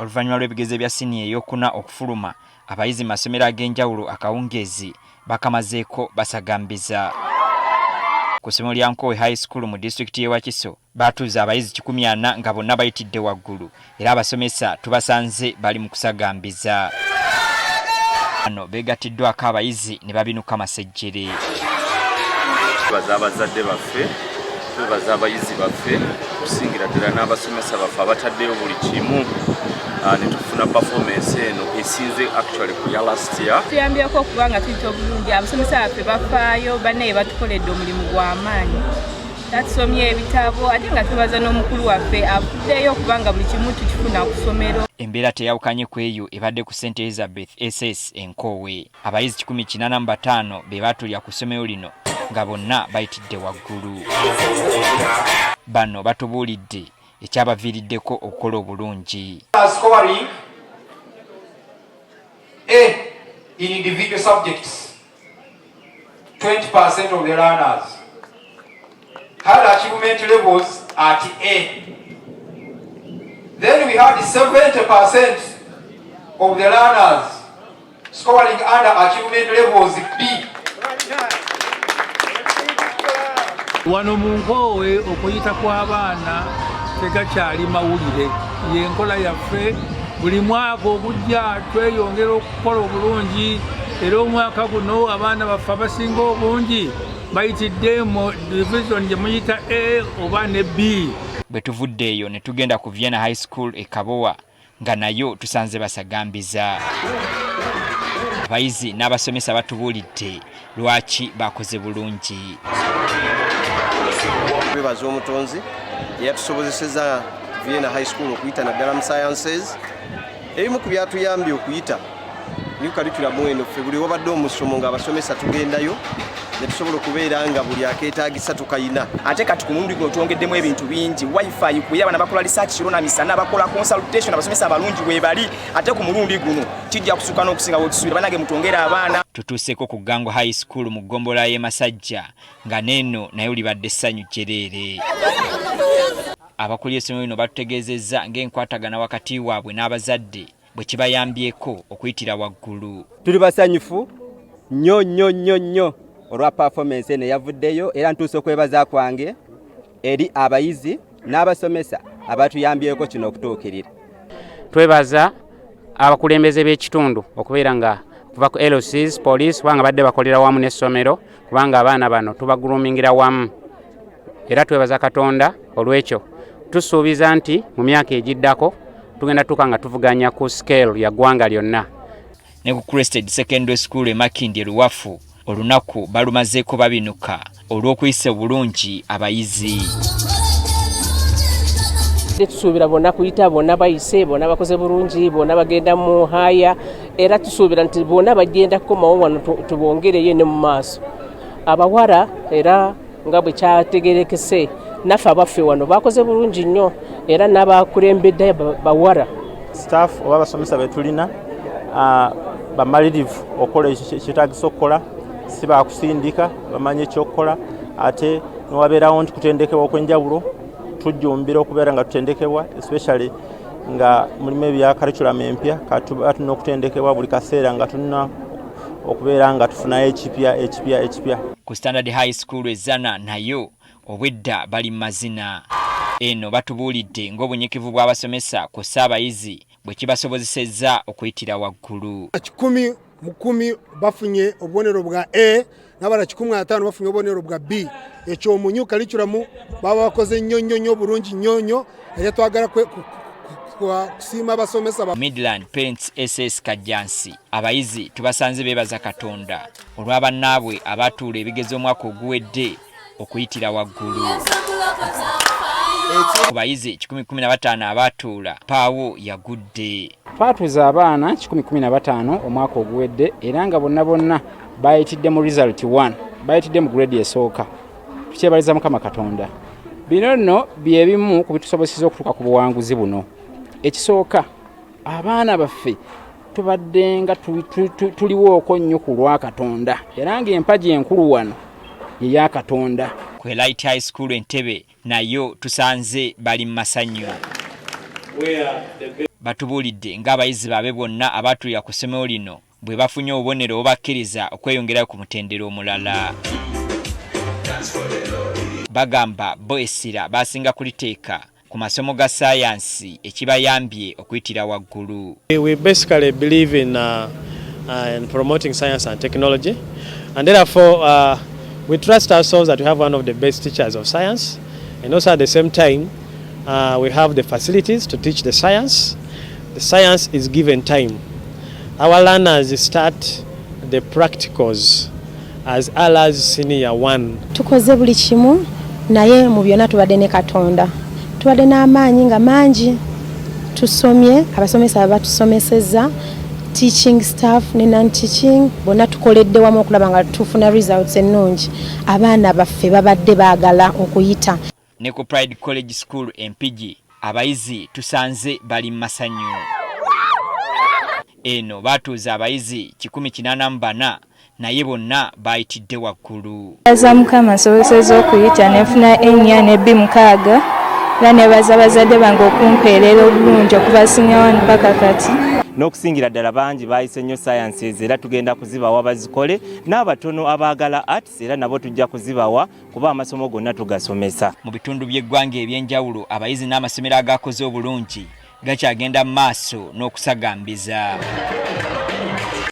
Oluvannyuma lw'ebigezo bya siniya ey'okuna okufuluma abayizi masomero ag'enjawulo akawungeezi bakamazeeko basagambiza. Ku ssomero lya Nkowe High School mu disitulikiti y'e Wakiso baatuuza abayizi 140 nga bonna bayitidde waggulu era abasomesa tubasanze bali mu kusagambiza. Bano beegattiddwako abayizi ne babinuka masejjere. Tubaza abazadde baffe, tubaza abayizi baffe, kusingira ddala n'abasomesa baffe abataddeyo buli kimu ne tufuna performance eno esinze actually ku ya last year. Tuyambyeko okubanga tuyita obulungi abasomesa baffe bafaayo bannaye batukoledde omulimu gw'amaanyi. Tatusomye ebitabo ate nga tubaza n'omukulu waffe afuddeyo okubanga buli kimu tukifuna ku ssomero. Embeera teyawukanye ku eyo ebadde ku St. Elizabeth SS Enkowe. Abayizi 185 be baatulya ku ssomero lino nga bonna bayitidde waggulu. Bano batubuulidde ekyabaviiriddeko okukola obulungi. Scoring A in individual subjects, 20% of the learners had achievement levels at A. Then we had 70% of the learners scoring under achievement levels B. Wano mu Nkowe okuyita kw'abaana tegakyali mawulire, y'enkola yaffe. Buli mwaka ogujja tweyongera okukola obulungi era omwaka guno abaana baffe abasinga obungi bayitidde mu division gye muyita A oba ne B. Bwe tuvuddeeyo ne tugenda ku Vienna High School e Kabowa nga nayo tusanze basagambiza. Abayizi n'abasomesa batubuulidde lwaki bakoze bulungi. Twebaza omutonzi eyatusobozeseza Vienna High School okuyita naddala mu sciences. Ebimu ku byatuyambye okuyita new curriculum eno ffe buli wabadde omusomo nga abasomesa tugendayo ne tusobola okubeera nga buli akeetaagisa tukayina. Ate kati ku mulundi guno twongeddemu ebintu bingi, wifi kuyaba n'abakola research kiro na misana abakola consultation abasomesa abalungi weebali. Ate ku mulundi guno kijja kusuka n'okusinga bwetusuubira banage mutongera abaana. Tutuuseeko ku Gango High School mu ggombolola y'e Masajja nga neeno nayo libadde essanyu jjereere. Abakulira essomero lino batutegeezezza ng'enkwatagana wakati waabwe n'abazadde bwe kibayambyeko okuyitira waggulu. Tuli basanyufu nnyo olwa performance eno yavuddeyo era ntuuse okwebaza kwange eri abayizi n'abasomesa abatuyambyeko kino okutuukirira. Twebaza abakulembeze b'ekitundu okubeera nga kuva ku LCs, police kubanga badde bakolera wamu n'essomero kubanga abaana bano tubagulumingira wamu. Era twebaza Katonda olw'ekyo. Tusuubiza nti mu myaka egiddako tugenda tuka nga tuvuganya ku scale ya ggwanga lyonna. Ne ku Crested Secondary School e Makindye Luwafu olunaku balumazeeko babinuka olw'okuyisa obulungi abayizi. Tusuubira bonna kuyita, bonna bayise, bonna bakoze bulungi, bonna bagenda mu haya era tusuubira nti bonna bagenda kukomawo wano tubongereyo ne mu maaso. Abawala era nga bwe kyategerekese naffe abaffe wano bakoze bulungi nnyo era n'abakulembedde bawala. Staff oba abasomesa betulina bamalirivu okukola ekitaagisa okukola, si bakusindika, bamanye ekyokukola. Ate newabeerawo nti kutendekebwa okw'enjawulo tujjumbira okubeera nga tutendekebwa, especially nga mulimu ebya curriculum empya katuba tulina okutendekebwa buli kaseera nga tulina okubeera nga tufunayo ekipya. Ku Standard High School ezana nayo obwedda bali mu mazina. Eno batubuulidde ng'obunyikivu bw'abasomesa ku ssaabayizi bwe kibasobozesezza okuyitira waggulu. 10 mu 10 bafunye obubonero bwa A n'abala 15 bafunye obubonero bwa B. Ekyo mu new curriculum baba bakoze nnyo bulungi nnyo era twagala kusiima abasomesa. Midland Parents SS Kajjansi abayizi tubasanze beebaza Katonda olw'abannaabwe abatuula ebigezo omwaka oguwedde okuyitira waggulu. Ku bayizi 115 abatuula paawo yagudde. Twatuuza abaana 115 omwaka oguwedde era nga bonna bayitidde mu result 1, bayitidde mu grade esooka. Tukyebaliza Mukama Katonda. Bino nno byebimu ku bitusobozeseza okutuuka ku buwanguzi buno. Ekisooka abaana baffe tubadde nga tuliwooko nnyo ku lwa Katonda era ng'empagi enkulu wano ye ya Katonda. Ku Light High School Entebbe nayo tusanze bali mu masanyu. batubuulidde ng'abayizi baabe bonna abaatulira ku ssomero lino bwe bafunye obubonero obubakkiriza okweyongera ku mutendera omulala. Bagamba bo essira basinga kuliteeka ku masomo ga saayansi ekibayambye okuyitira waggulu. We basically believe in promoting science and technology, and therefore we trust ourselves that we have one of the best teachers of science, and also at the same time we have the facilities to teach the science. The science is given time. Our learners start the practicals as early as senior 1. Tukoze buli kimu naye mu byonna tubadde ne Katonda. Tubadde n'amaanyi nga mangi. Tusomye abasomesa abatusomesezza, teaching staff ne non-teaching bonna tukoledde wamu okulaba nga tufuna results ennungi. Abaana baffe babadde baagala okuyita. Ne ku Pride College School Mpigi abayizi tusanze bali masanyu. Eno batuuza abayizi 184 naye bonna bayitidde waggulu. Aza Mukama asobozezza okuyita nefuna ennya ne B6 era nebaza bazadde bange okumpeerera obulungi okubasinga wano paka kati. N'okusingira ddala bangi bayise nnyo sciences era tugenda kuzibawa bazikole, n'abatono abaagala arts era nabo tujja kuzibawa kuba amasomo gonna tugasomesa. Mu bitundu by'eggwanga eby'enjawulo abayizi n'amasomero agakoze obulungi gakyagenda mu maaso n'okusagambiza.